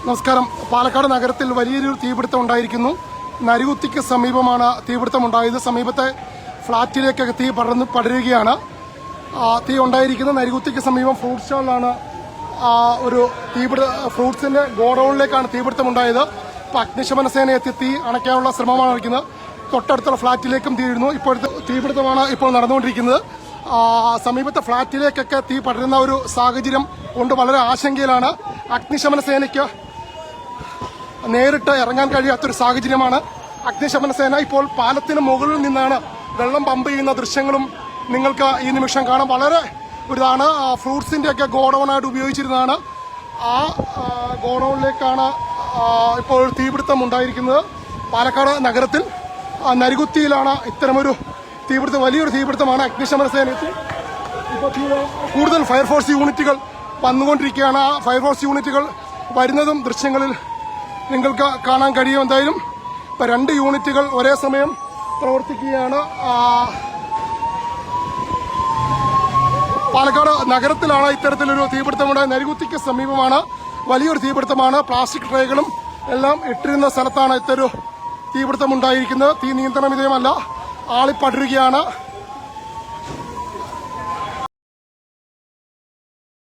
നമസ്കാരം. പാലക്കാട് നഗരത്തിൽ വലിയൊരു തീപിടുത്തം ഉണ്ടായിരിക്കുന്നു. നരികുത്തിക്ക് സമീപമാണ് തീപിടുത്തം ഉണ്ടായത്. സമീപത്തെ ഫ്ളാറ്റിലേക്കൊക്കെ തീ പടരുകയാണ്. തീ ഉണ്ടായിരിക്കുന്ന നരികുത്തിക്ക് സമീപം ഫ്രൂട്ട് സ്റ്റാളിലാണ് ഒരു ഫ്രൂട്ട്സിന്റെ ഗോഡൌണിലേക്കാണ് തീപിടുത്തം ഉണ്ടായത്. ഇപ്പോൾ അഗ്നിശമന സേന എത്തി തീ അണയ്ക്കാനുള്ള ശ്രമമാണ് നടക്കുന്നത്. തൊട്ടടുത്തുള്ള ഫ്ളാറ്റിലേക്കും തീരുന്നു. ഇപ്പോഴത്തെ തീപിടുത്തമാണ് ഇപ്പോൾ നടന്നുകൊണ്ടിരിക്കുന്നത്. സമീപത്തെ ഫ്ളാറ്റിലേക്കൊക്കെ തീ പടരുന്ന ഒരു സാഹചര്യം കൊണ്ട് വളരെ ആശങ്കയിലാണ്. അഗ്നിശമന സേനയ്ക്ക് നേരിട്ട് ഇറങ്ങാൻ കഴിയാത്തൊരു സാഹചര്യമാണ്. അഗ്നിശമന സേന ഇപ്പോൾ പാലത്തിന് മുകളിൽ നിന്നാണ് വെള്ളം പമ്പ് ചെയ്യുന്ന ദൃശ്യങ്ങളും നിങ്ങൾക്ക് ഈ നിമിഷം കാണാം. വളരെ ഇതാണ് ഫ്രൂട്ട്സിന്റെ ഒക്കെ ഗോഡൌണായിട്ട് ഉപയോഗിച്ചിരുന്നതാണ്. ആ ഗോഡൌണിലേക്കാണ് ഇപ്പോൾ തീപിടുത്തം ഉണ്ടായിരിക്കുന്നത്. പാലക്കാട് നഗരത്തിൽ നരികുത്തിയിലാണ് ഇത്തരമൊരു തീപിടുത്തം, വലിയൊരു തീപിടുത്തമാണ്. അഗ്നിശമന സേനയ്ക്ക് ഇപ്പോൾ കൂടുതൽ ഫയർഫോഴ്സ് യൂണിറ്റുകൾ വന്നുകൊണ്ടിരിക്കുകയാണ്. ആ ഫയർഫോഴ്സ് യൂണിറ്റുകൾ വരുന്നതും ദൃശ്യങ്ങളിൽ നിങ്ങൾക്ക് കാണാൻ കഴിയും. എന്തായാലും ഇപ്പം 2 യൂണിറ്റുകൾ ഒരേ സമയം പ്രവർത്തിക്കുകയാണ്. പാലക്കാട് നഗരത്തിലാണ് ഇത്തരത്തിലൊരു തീപിടുത്തമുണ്ടായത്. നരികുത്തിക്ക് സമീപമാണ്. വലിയൊരു തീപിടുത്തമാണ്. പ്ലാസ്റ്റിക് ട്രേകളും എല്ലാം ഇട്ടിരുന്ന സ്ഥലത്താണ് ഇത്തരൊരു തീപിടുത്തം ഉണ്ടായിരിക്കുന്നത്. തീ നിയന്ത്രണ വിധേയമല്ല, ആളിപ്പടരുകയാണ്.